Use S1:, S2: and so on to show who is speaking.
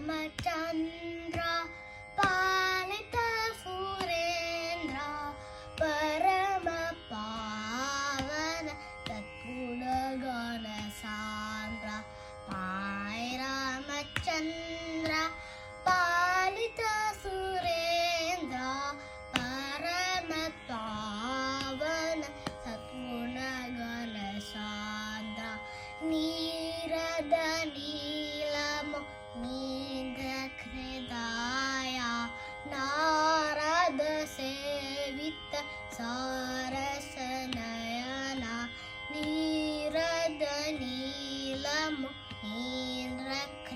S1: रामचन्द्र पालित सुरेन्द्र परम पावन तत्गुणगण सान्द्र पाय रामचन्द्र पालित सुरेन्द्र परम पावन सद्गुणगण सान्द्र नीरद नीलमो नीन्द्रहृदाय नारद सेवित सारस नयना नीरद नीलमो नीन्द्रहृदाय